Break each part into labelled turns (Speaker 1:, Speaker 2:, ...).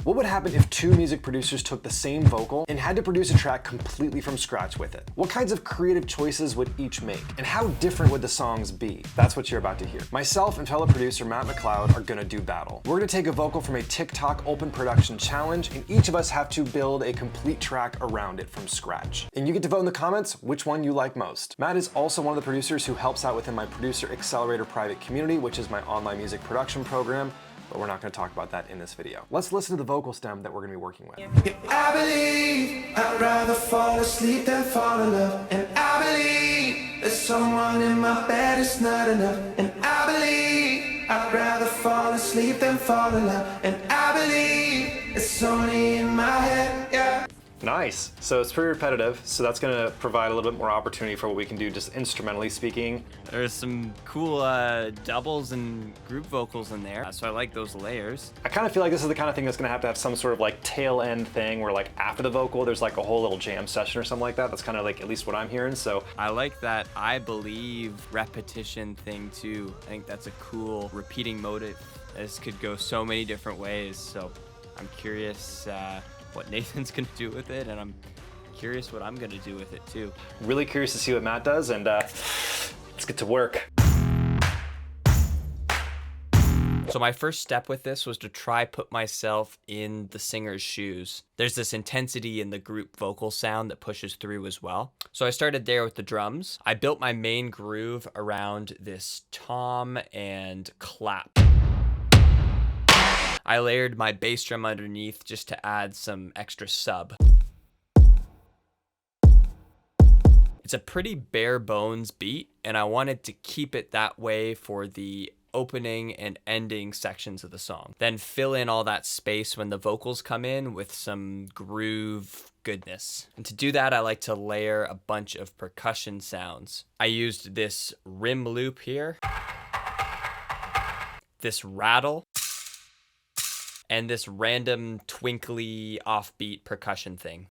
Speaker 1: What would happen if two music producers took the same vocal and had to produce a track completely from scratch with it? What kinds of creative choices would each make? And how different would the songs be? That's what you're about to hear. Myself and fellow producer Matt McLeod are gonna do battle. We're gonna take a vocal from a TikTok open production challenge, and each of us have to build a complete track around it from scratch. And you get to vote in the comments which one you like most. Matt is also one of the producers who helps out within my Producer Accelerator private community, which is my online music production program. But we're not going to talk about that in this video. Let's listen to the vocal stem that we're going to be working with.
Speaker 2: I believe I'd rather fall asleep than fall in love. And I believe there's someone in my bed is not enough. And I believe I'd rather fall asleep than fall in love. And I believe it's only in my head, yeah.
Speaker 1: Nice. So it's pretty repetitive, so that's going to provide a little bit more opportunity for what we can do just instrumentally speaking.
Speaker 3: There's some cool doubles and group vocals in there, so I like those layers.
Speaker 1: I kind of feel like this is the kind of thing that's going to have some sort of like tail end thing where like after the vocal there's like a whole little jam session or something like that. That's kind of like at least what I'm hearing. So
Speaker 3: I like that I believe repetition thing too. I think that's a cool repeating motive. This could go so many different ways, so I'm curious what Nathan's gonna do with it, and I'm curious what I'm gonna do with it too.
Speaker 1: Really curious to see what Matt does, and let's get to work.
Speaker 3: So my first step with this was to try put myself in the singer's shoes. There's this intensity in the group vocal sound that pushes through as well. So I started there with the drums. I built my main groove around this tom and clap. I layered my bass drum underneath just to add some extra sub. It's a pretty bare bones beat, and I wanted to keep it that way for the opening and ending sections of the song. Then fill in all that space when the vocals come in with some groove goodness. And to do that, I like to layer a bunch of percussion sounds. I used this rim loop here, this rattle, and this random twinkly offbeat percussion thing.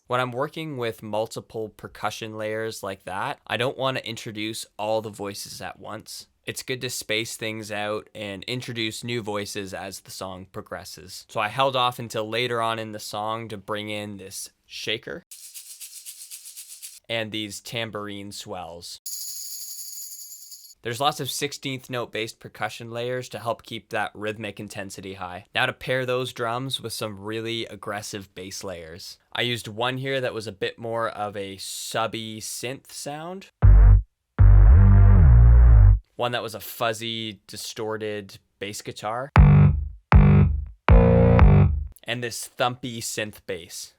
Speaker 3: When I'm working with multiple percussion layers like that, I don't want to introduce all the voices at once. It's good to space things out and introduce new voices as the song progresses. So I held off until later on in the song to bring in this shaker and these tambourine swells. There's lots of 16th note based percussion layers to help keep that rhythmic intensity high. Now to pair those drums with some really aggressive bass layers. I used one here that was a bit more of a subby synth sound. One that was a fuzzy, distorted bass guitar. And this thumpy synth bass.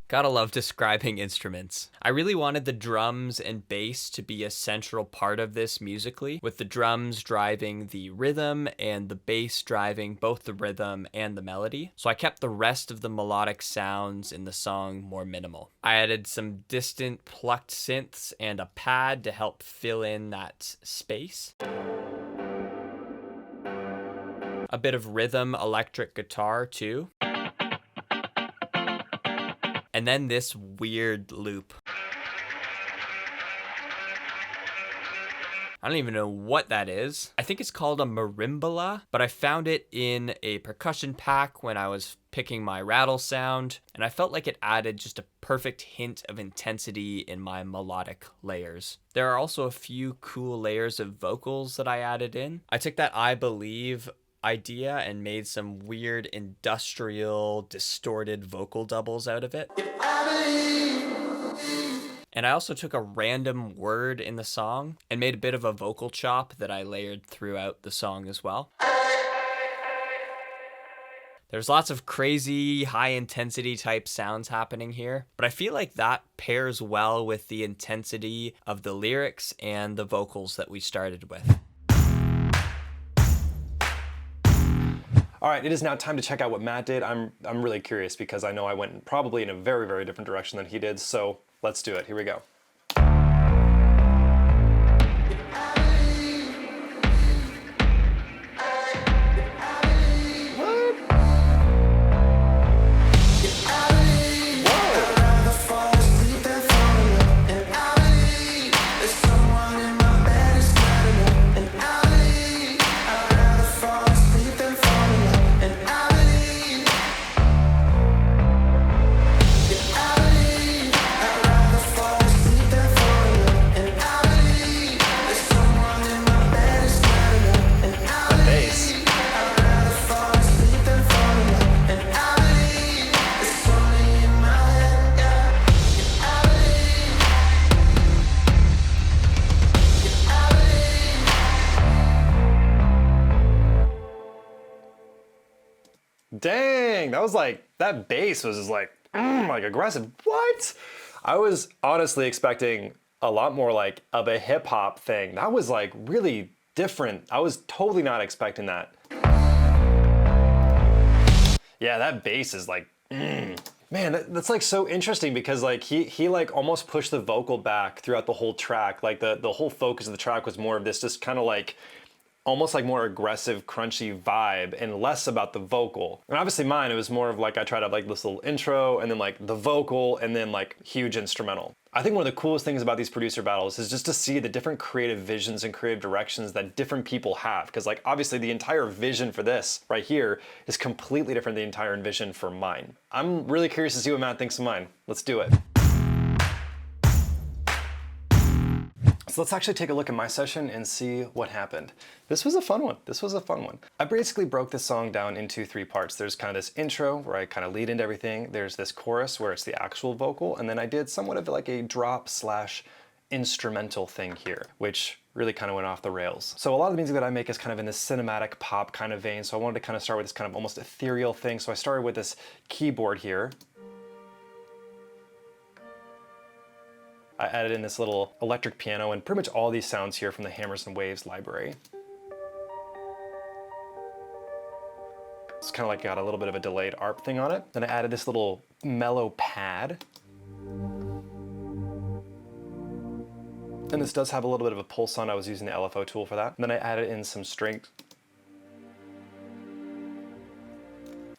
Speaker 3: Gotta love describing instruments. I really wanted the drums and bass to be a central part of this musically, with the drums driving the rhythm and the bass driving both the rhythm and the melody. So I kept the rest of the melodic sounds in the song more minimal. I added some distant plucked synths and a pad to help fill in that space. A bit of rhythm electric guitar too. And then this weird loop. I don't even know what that is. I think it's called a marimbala, but I found it in a percussion pack when I was picking my rattle sound, and I felt like it added just a perfect hint of intensity in my melodic layers. There are also a few cool layers of vocals that I added in. I took that I believe idea and made some weird industrial distorted vocal doubles out of it. And I also took a random word in the song and made a bit of a vocal chop that I layered throughout the song as well. There's lots of crazy high intensity type sounds happening here, but I feel like that pairs well with the intensity of the lyrics and the vocals that we started with.
Speaker 1: All right, it is now time to check out what Matt did. I'm really curious because I know I went probably in a very, very different direction than he did, so let's do it. Here we go. Dang, that was like, that bass was just like aggressive. What? I was honestly expecting a lot more like of a hip hop thing. That was like really different. I was totally not expecting that. Yeah, that bass is like, Man, that's like so interesting because like he like almost pushed the vocal back throughout the whole track. Like the whole focus of the track was more of this just kind of like almost like more aggressive, crunchy vibe and less about the vocal. And obviously mine, it was more of like I tried to have like this little intro and then like the vocal and then like huge instrumental. I think one of the coolest things about these producer battles is just to see the different creative visions and creative directions that different people have. Because like obviously the entire vision for this right here is completely different than the entire vision for mine. I'm really curious to see what Matt thinks of mine. Let's do it. So let's actually take a look at my session and see what happened. This was a fun one. I basically broke this song down into 3 parts. There's kind of this intro where I kind of lead into everything. There's this chorus where it's the actual vocal. And then I did somewhat of like a drop / instrumental thing here, which really kind of went off the rails. So a lot of the music that I make is kind of in this cinematic pop kind of vein. So I wanted to kind of start with this kind of almost ethereal thing. So I started with this keyboard here. I added in this little electric piano and pretty much all these sounds here from the Hammers and Waves library. It's kind of like got a little bit of a delayed ARP thing on it. Then I added this little mellow pad. And this does have a little bit of a pulse on. I was using the LFO tool for that. And then I added in some strings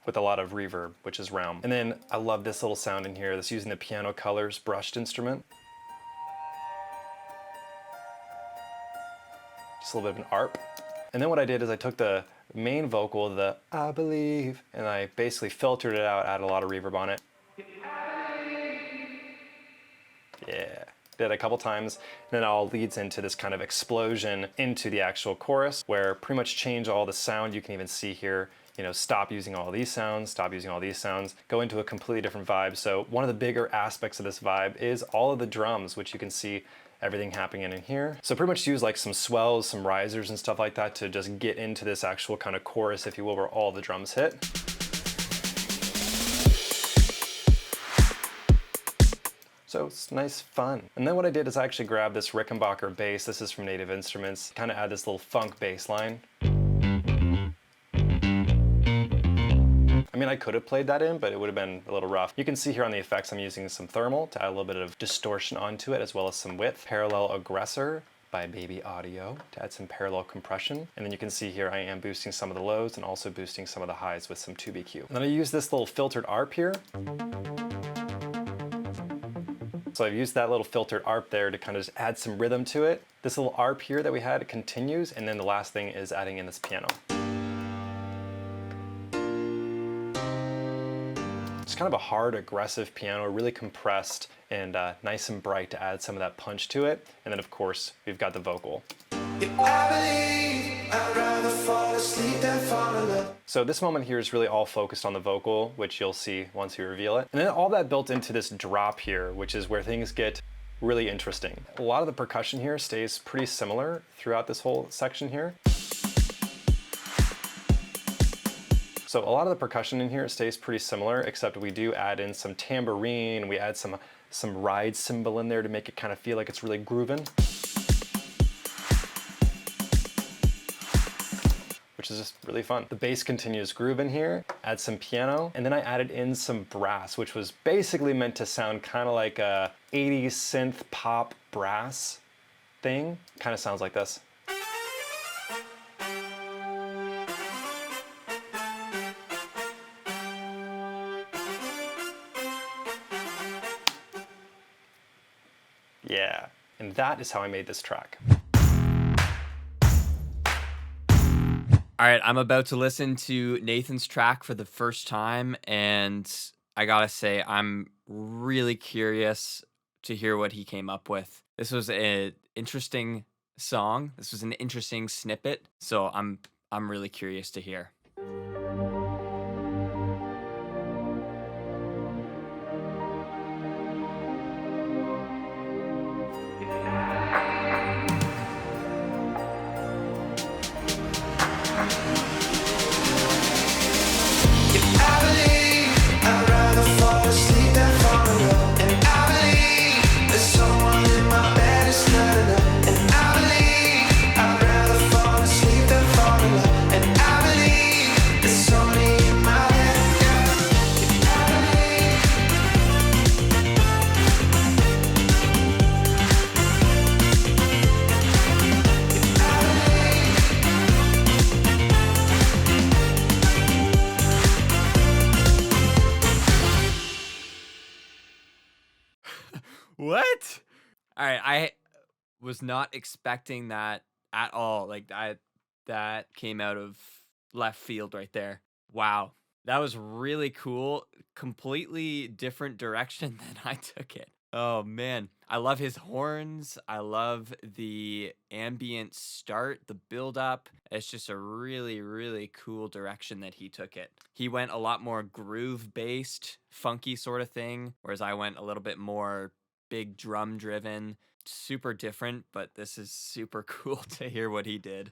Speaker 1: with a lot of reverb, which is round. And then I love this little sound in here that's using the piano colors brushed instrument. Just a little bit of an ARP. And then what I did is I took the main vocal, the I believe, and I basically filtered it out, added a lot of reverb on it. Yeah, did it a couple times. And then it all leads into this kind of explosion into the actual chorus where pretty much change all the sound. You can even see here, you know, stop using all these sounds, stop using all these sounds, go into a completely different vibe. So one of the bigger aspects of this vibe is all of the drums, which you can see everything happening in here. So pretty much use like some swells, some risers and stuff like that to just get into this actual kind of chorus, if you will, where all the drums hit. So it's nice fun. And then what I did is I actually grabbed this Rickenbacker bass. This is from Native Instruments. Kind of add this little funk bass line. I mean, I could have played that in, but it would have been a little rough. You can see here on the effects, I'm using some thermal to add a little bit of distortion onto it, as well as some width. Parallel Aggressor by Baby Audio to add some parallel compression. And then you can see here I am boosting some of the lows and also boosting some of the highs with some 2BQ. And then I use this little filtered ARP here. So I've used that little filtered ARP there to kind of just add some rhythm to it. This little ARP here that we had, it continues, and then the last thing is adding in this piano. It's kind of a hard, aggressive piano, really compressed and nice and bright to add some of that punch to it. And then of course, we've got the vocal. So this moment here is really all focused on the vocal, which you'll see once we reveal it. And then all that built into this drop here, which is where things get really interesting. A lot of the percussion here stays pretty similar throughout this whole section here. So a lot of the percussion in here stays pretty similar, except we do add in some tambourine, we add some ride cymbal in there to make it kind of feel like it's really grooving. Which is just really fun. The bass continues grooving here, add some piano, and then I added in some brass, which was basically meant to sound kind of like a 80s synth pop brass thing. Kind of sounds like this. Yeah, and that is how I made this track.
Speaker 3: All right, I'm about to listen to Nathan's track for the first time, and I gotta say, I'm really curious to hear what he came up with. This was an interesting song. This was an interesting snippet, so I'm really curious to hear. What? All right, I was not expecting that at all. Like that came out of left field right there. Wow. That was really cool. Completely different direction than I took it. Oh man. I love his horns. I love the ambient start, the build up. It's just a really, really cool direction that he took it. He went a lot more groove based, funky sort of thing, whereas I went a little bit more big drum driven. Super different, but this is super cool to hear what he did.